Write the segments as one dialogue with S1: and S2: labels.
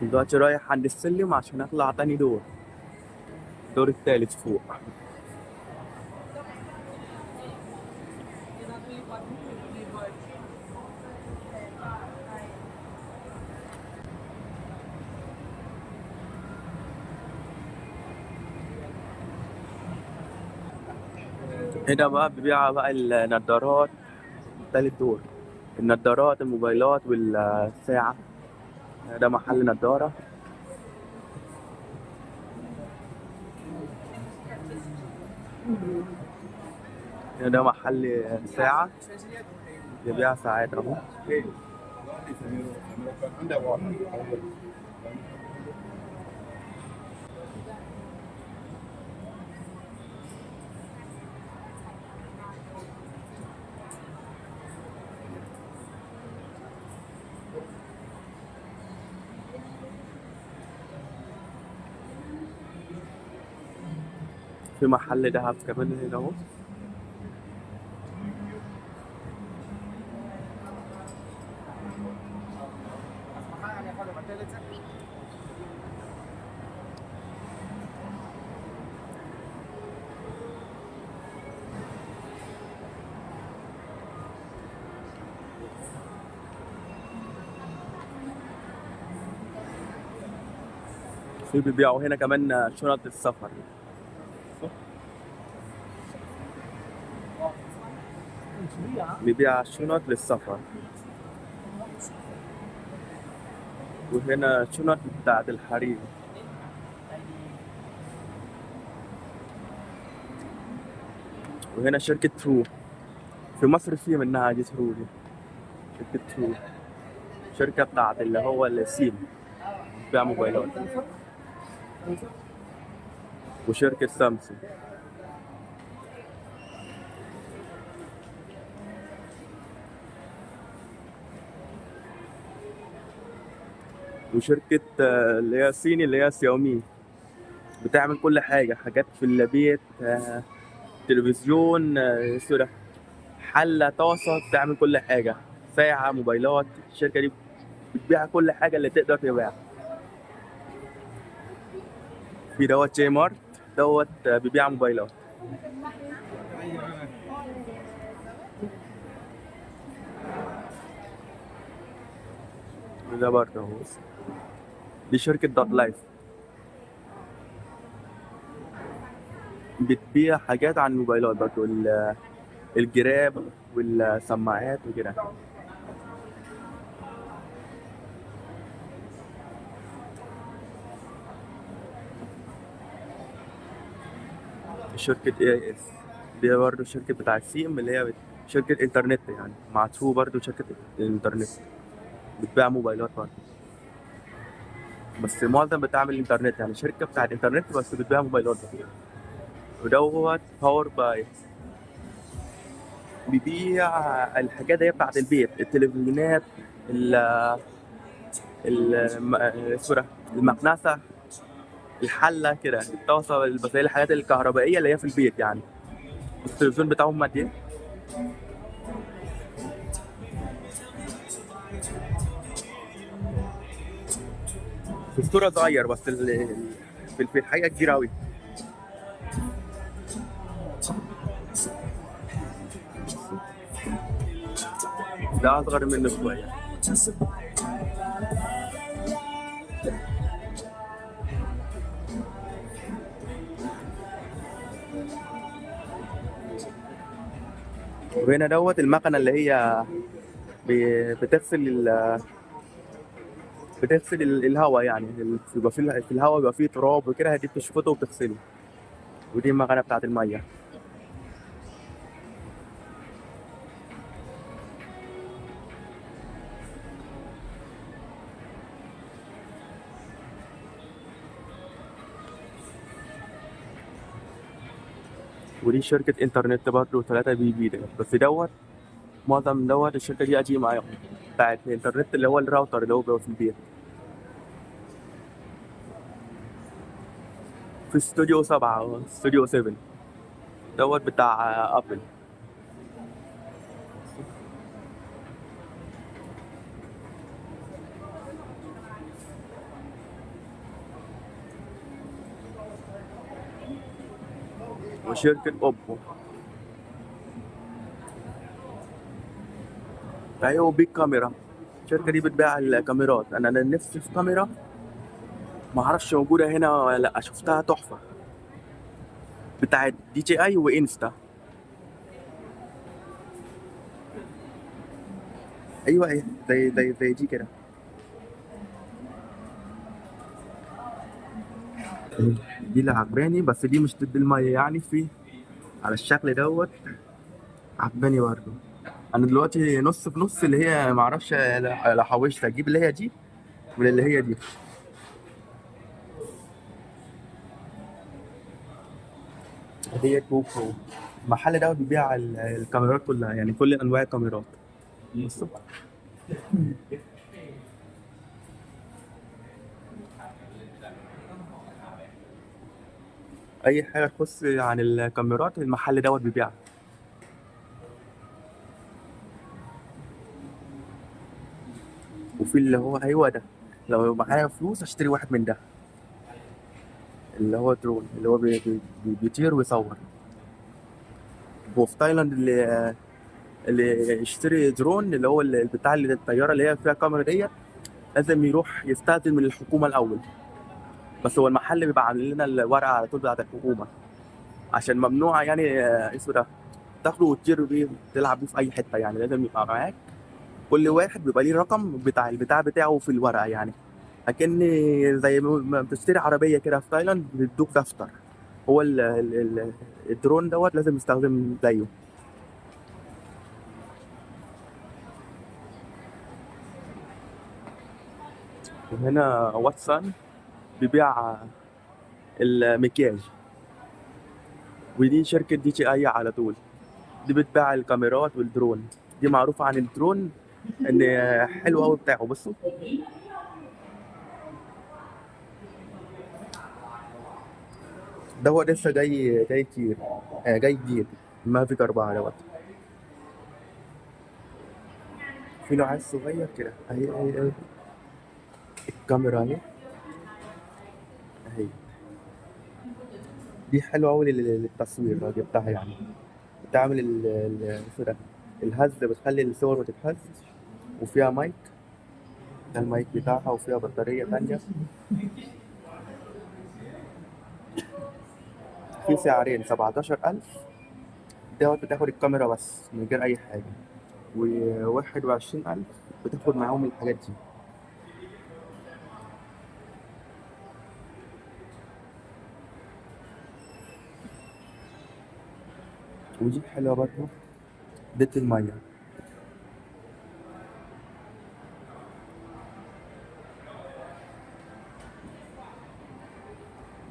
S1: دلوقتي رايح عند السلم عشان اطلع تاني دور، الدور التالت فوق. هنا بقى بيبيع بقى النضارات، تالت دور، النضارات الموبايلات والساعة. ده محل نضارة، هنا ده محل ساعة بيبيع ساعات اهو. في محل دهب كمان هنا اهو. في بيبيعوا هنا كمان شنط السفر، بيبيع شنط للسفر. وهنا شنط بتاعت الحريم. وهنا شركة ترو، في مصر في منها دي ترو دي، شركة ترو، شركة بتاعت اللي هو السيم، بتبيع موبايلات. وشركة سامسونج. وشركة اللي هي صيني اللي هي سياومي، بتعمل كل حاجة، حاجات في البيت، تلفزيون، سوري، حلة، طاسة، بتعمل كل حاجة، ساعة، موبايلات. الشركة دي بتبيع كل حاجة اللي تقدر تبيعها. في دوت جي مارت، دوت بيبيع موبايلات. وده برضه اهو، دي شركة دوت لايف، بتبيع حاجات عن الموبايلات برضه، الجراب والسماعات وكده. شركة اي اي اس، دي برضه شركة بتاع سيم اللي هي شركة انترنت يعني، مع ترو برضه شركة انترنت، بتبيع موبايلات برضه، بس معظم بتعمل الانترنت يعني، شركة بتاع الانترنت بس بتبيع موبايلات برضه. ودوت باور باي، بيبيع الحاجات اللي هي بتاعت البيت، التلفزيونات، ال سوري، المكنسة، الحلة كده، الطاسة، بس هي الحاجات الكهربائية اللي هي في البيت يعني. التلفزيون بتاعهم قد ايه؟ في الصورة صغير، بس في الحقيقة كبير أوي، ده أصغر منه شوية. وهنا دوت المكنة اللي هي بتغسل بتغسل الهواء يعني، بيبقى في الهواء بيبقى فيه تراب وكده، دي بتشفطه وبتغسله. ودي المكنة بتاعت المية. ودي شركة إنترنت برضه 3 بي بي ده، بس دوت معظم دوت الشركة دي قديمة أوي، بتاعت الإنترنت اللي هو الراوتر اللي هو بيبقى في البيت. في استوديو 7، استوديو 7 دوت بتاع أبل. وشركة أوبو. أيوة بيج كاميرا. الشركة دي بتبيع الكاميرات. أنا نفسي في كاميرا معرفش موجودة هنا ولا لأ، شفتها تحفة بتاعت دي جي أي وإنستا. أيوة أيوة زي دي كده. دي اللي عجباني، بس دي مش ضد المية يعني، في على الشكل دوت عجباني برضه. أنا دلوقتي نص في نص، اللي هي معرفش لو حوشت أجيب اللي هي دي ولا اللي هي دي. ديت جوبرو. المحل دوت بيبيع الكاميرات كلها، يعني كل أنواع الكاميرات. بصوا، أي حاجة تخص عن الكاميرات المحل دوت بيبيعها. وفي اللي هو أيوة ده، لو معايا فلوس أشتري واحد من ده، اللي هو درون، اللي هو بيطير ويصور. وفي تايلاند اللي يشتري درون، اللي هو بتاع الطيارة اللي هي فيها كاميرا ديت، لازم يروح يستأذن من الحكومة الأول. بس هو المحل بيبقى عامل لنا الورقة على طول بتاعت الحكومة، عشان ممنوع يعني اسمه ده تاخده وتطير بيه تلعب بيه في أي حتة، يعني لازم يبقى معاك. كل واحد بيبقى ليه رقم بتاع البتاع بتاعه في الورقة يعني. أكن زي ما بتشتري عربية كده في تايلاند بيدوك دفتر. هو الدرون دوت لازم يستخدم زيه. وهنا واتسون بيبيع المكياج. ودي شركة دي جي اي على طول، دي بتبيع الكاميرات والدرون. دي معروفة عن الدرون ان حلو قوي بتاعه. بصوا، ده هو لسه جاي كتير، جاي جديد. مافيك 4 دوت. في نوعات صغير كده اهي الكاميرا اهي اهي. دي حلوة قوي للتصوير، جبتها يعني. بتعمل اسمه ده الهز، بتخلي الصور ما تتهزش. وفيها مايك، ده المايك بتاعها، وفيها بطارية تانية. في سعرين، 17,000 دوت بتاخد الكاميرا بس من غير أي حاجة، و21,000 بتاخد معاهم الحاجات دي. ودي حلوة برضه، ديت المية.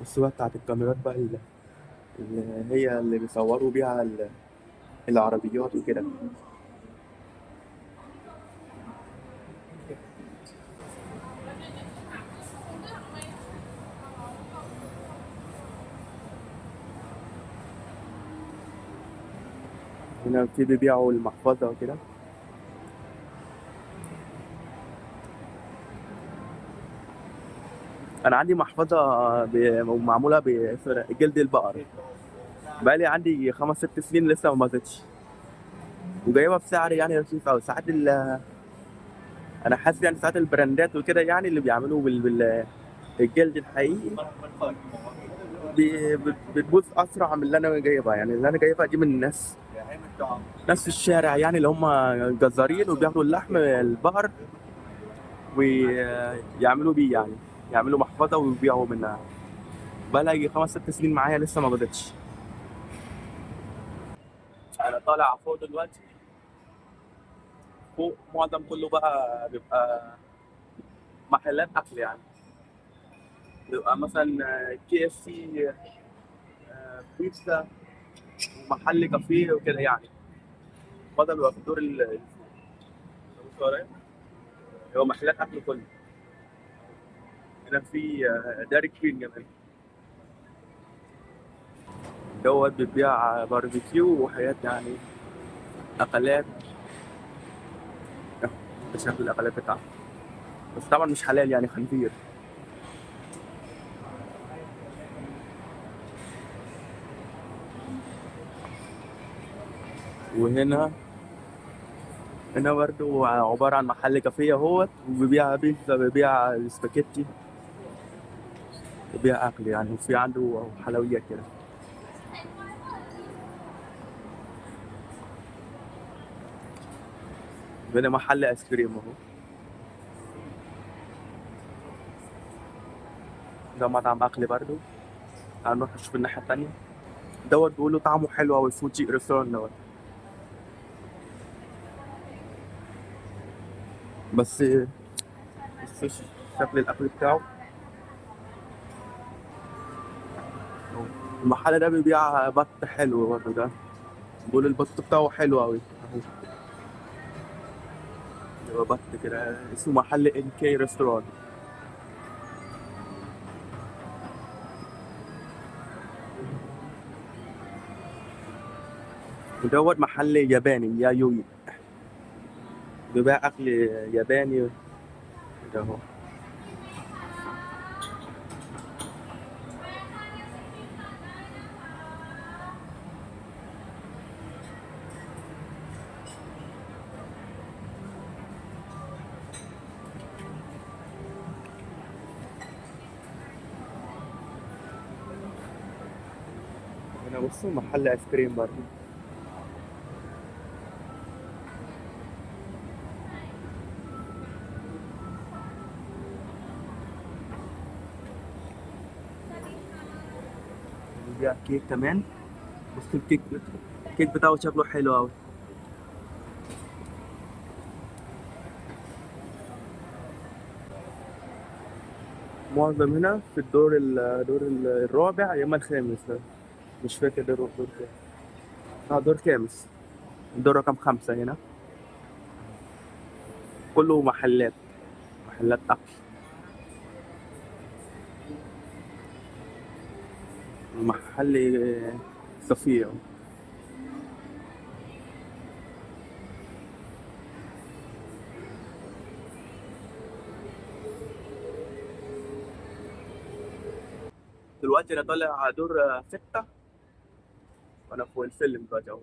S1: بص بقى بتاعت الكاميرات بقى، اللي هي اللي بيصوروا بيها العربيات وكده. هنا في بيبيعوا المحفظة وكده. أنا عندي محفظة معمولة بجلد البقر، بقالي عندي 5 6 سنين لسه ما باظتش، وجايبها بسعر يعني رخيص أوي. ساعات أنا حاسس يعني ساعات البراندات وكده يعني اللي بيعملوا الجلد الحقيقي بتبوظ اسرع من اللي انا جايبها. يعني اللي انا جايبها دي من ناس في الشارع، يعني اللي هم جزارين وبياخدوا اللحم البقر ويعملوا بيه يعني، يعملوا محفظه ويبيعوا منها. بقى يجي 5 6 سنين معايا لسه ما بدتش. انا طالع فوق دلوقتي. فوق معظم كله بقى بيبقى محلات اكل يعني. بيبقى مثلا كي اف سي، بيتزا، ومحل كافيه وكده يعني. فده بيبقى في الدور هو محلات اكل كله. هنا في داري كوين كمان، دوت بتبيع باربيكيو وحاجات يعني، اكلات. ده شكل الاكلات بتاعته، بس طبعا مش حلال يعني، خنزير. وهنا برضو عبارة عن محل كافيه اهوت، وبيبيع بيتزا، بيبيع سباكيتي، بيبيع أكل يعني، وفي عنده حلويات كده. هنا محل آيس كريم اهو. ده مطعم أكل برضو. تعال نروح نشوف الناحية التانية. دوت بيقولوا طعمه حلو أوي، فوجي ريستوران دوت. بس شكل الأكل بتاعه. المحل ده بيبيع بط حلو برضه ده. بيقول البط بتاعه حلو أوي أهو. هو بط كده، اسمه محل إن كي ريستوران. ودوت محل ياباني يا يوي، بيبيع أكل ياباني كده أهو. هنا بصوا محل آيس كريم برضه. بيبيع كيك كمان. بص الكيك بتاعه شكله حلو أوي. معظم هنا في الرابع يا إما الخامس ده. مش فاكر دور كام. دور خامس. دور رقم 5 هنا. كله محلات أكل. محل صفية. دلوقتي أنا طالع دور 6، وأنا فوق السلم دلوقتي أهو.